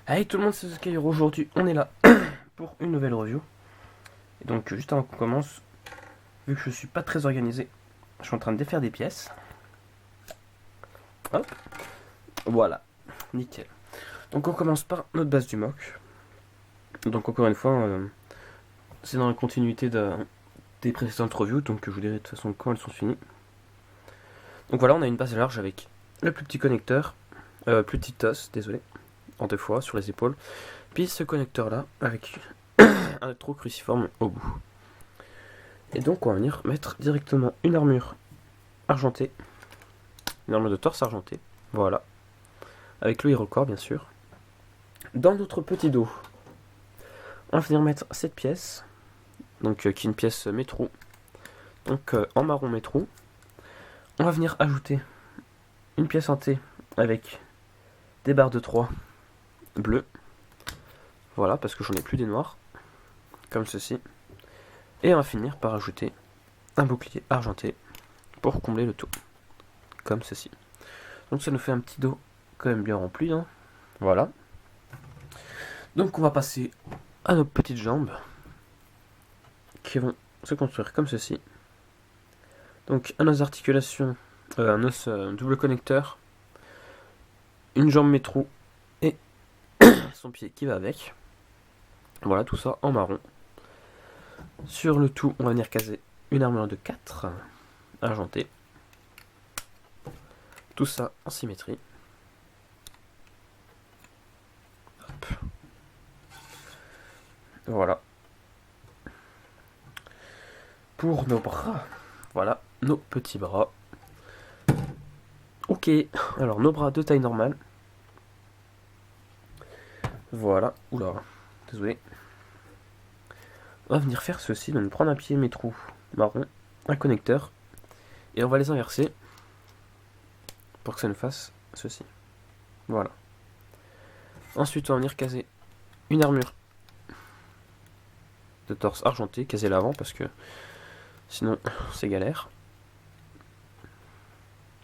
Hey tout le monde, c'est Skyler. Aujourd'hui, on est là pour une nouvelle review. Et donc, juste avant qu'on commence, vu que je suis pas très organisé, je suis en train de défaire des pièces. Hop, voilà, nickel. Donc, on commence par notre base du mock. Donc, encore une fois, c'est dans la continuité des précédentes reviews, donc je vous dirai de toute façon quand elles sont finies. Donc, voilà, on a une base large avec le plus petit connecteur, plus petit os, désolé, en deux fois sur les épaules. Puis ce connecteur là avec un trou cruciforme au bout. Et donc on va venir mettre directement une armure argentée, une armure de torse argentée, voilà, avec le hero core bien sûr. Dans notre petit dos, on va venir mettre cette pièce, donc qui est une pièce métro, donc en marron métro. On va venir ajouter une pièce en T avec des barres de 3 bleues, voilà, parce que j'en ai plus des noirs, comme ceci. Et on va finir par ajouter un bouclier argenté pour combler le tout, comme ceci. Donc ça nous fait un petit dos quand même bien rempli, hein. Voilà. Donc on va passer à nos petites jambes qui vont se construire comme ceci. Donc un os articulation, un os double connecteur, une jambe métro et son pied qui va avec. Voilà, tout ça en marron. Sur le tout, on va venir caser une armure de 4 argentée. Tout ça en symétrie. Hop. Voilà. Pour nos bras, voilà, nos petits bras. Ok, alors nos bras de taille normale. Voilà, oula, désolé. On va venir faire ceci, donc prendre un pied métro marron, un connecteur, et on va les inverser pour que ça nous fasse ceci. Voilà. Ensuite, on va venir caser une armure de torse argenté, caser l'avant parce que sinon c'est galère.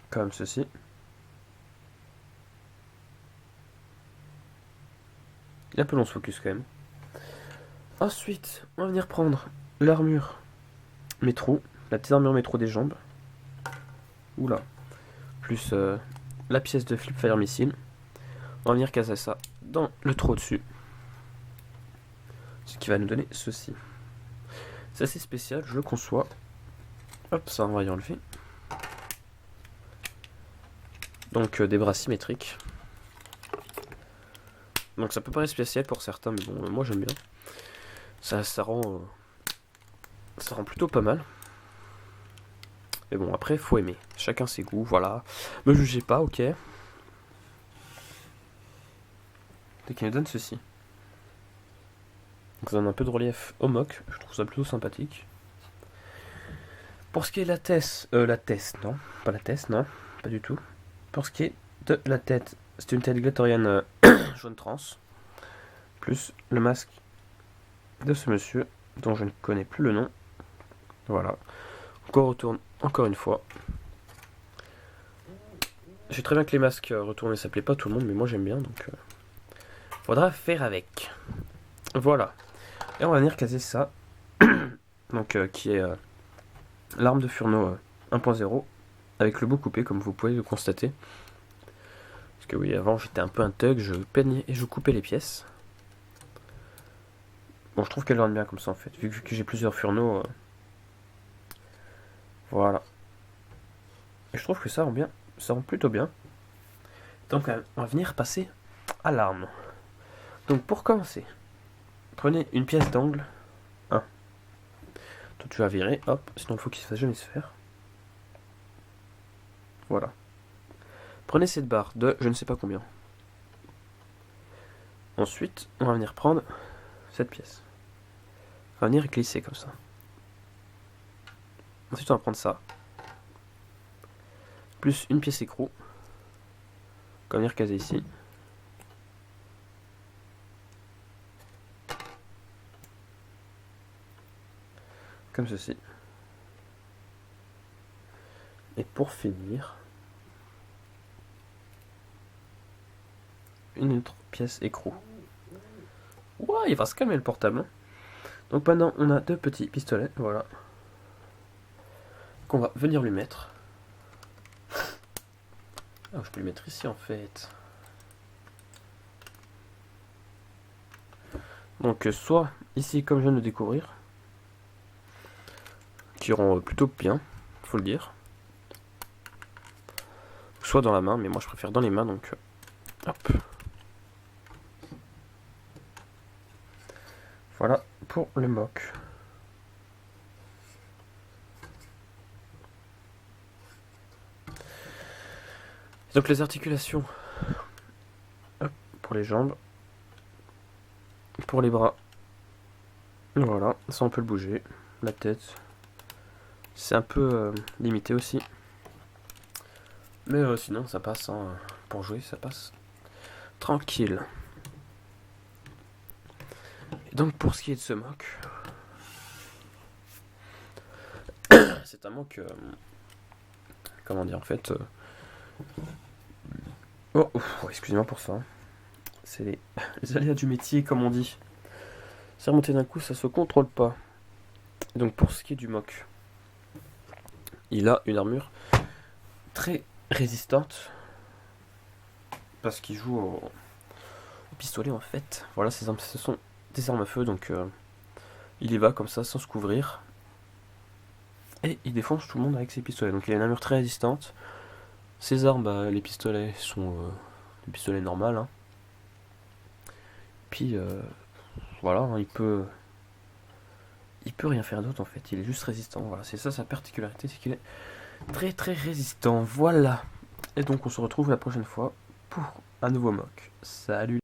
Comme ceci. Il est un peu long ce focus quand même. Ensuite, on va venir prendre l'armure métro, la petite armure métro des jambes. Oula. Plus la pièce de flip fire missile. On va venir caser ça dans le trou au-dessus. Ce qui va nous donner ceci. C'est assez spécial, je le conçois. Hop, ça on va y enlever. Donc des bras symétriques. Donc ça peut paraître spécial pour certains, mais bon, moi j'aime bien. Ça rend plutôt pas mal. Mais bon, après, faut aimer. Chacun ses goûts, voilà. Me jugez pas, ok. Dès qu'il nous donne ceci. Donc ça donne un peu de relief au mock. Je trouve ça plutôt sympathique. Pour ce qui est de la tête, non. Pas la tête, non. Pas du tout. Pour ce qui est de la tête, c'est une tête glétorienne jaune trans. Plus le masque de ce monsieur, dont je ne connais plus le nom. Voilà. On retourne encore une fois. Je sais très bien que les masques retournés ça plaît pas à tout le monde, mais moi j'aime bien, donc faudra faire avec. Voilà. Et on va venir caser ça, donc qui est l'arme de Furneaux 1.0, avec le bout coupé, comme vous pouvez le constater. Parce que oui, avant j'étais un peu un thug, je peignais et je coupais les pièces. Bon, je trouve qu'elle rend bien comme ça en fait, vu que j'ai plusieurs Furneaux. Voilà. Et je trouve que ça rend bien, ça rend plutôt bien. Donc on va venir passer à l'arme. Donc pour commencer, prenez une pièce d'angle 1. Toi tu vas virer, hop, sinon il faut qu'il ne se fasse jamais se faire. Voilà. Prenez cette barre de je ne sais pas combien. Ensuite, on va venir prendre cette pièce. On va venir glisser comme ça. Ensuite, on va prendre ça. Plus une pièce écrou. On va venir caser ici. Comme ceci. Et pour finir, une autre pièce écrou. Ouah, il va se calmer le portable. Hein. Donc maintenant, on a 2 petits pistolets, voilà. Qu'on va venir lui mettre. Ah, je peux le mettre ici en fait. Donc soit ici comme je viens de le découvrir, qui rend plutôt bien, faut le dire. Soit dans la main, mais moi je préfère dans les mains, donc hop. Voilà pour le mock. Donc les articulations, hop, pour les jambes, pour les bras, voilà, ça on peut le bouger, la tête, c'est un peu limité aussi, mais sinon ça passe, hein, pour jouer ça passe tranquille. Et donc pour ce qui est de ce mock, c'est un mock, comment dire en fait, oh, excusez-moi pour ça, c'est les aléas du métier comme on dit. C'est remonté d'un coup, ça se contrôle pas. Donc pour ce qui est du mock, il a une armure très résistante parce qu'il joue au pistolet en fait. Voilà, ce sont des armes à feu, donc il y va comme ça sans se couvrir et il défonce tout le monde avec ses pistolets. Donc il a une armure très résistante. Ses armes, bah, les pistolets sont des pistolets normaux. Hein. Puis voilà, hein, il peut rien faire d'autre en fait. Il est juste résistant. Voilà, c'est ça sa particularité, c'est qu'il est très très résistant. Voilà. Et donc on se retrouve la prochaine fois pour un nouveau mock. Salut.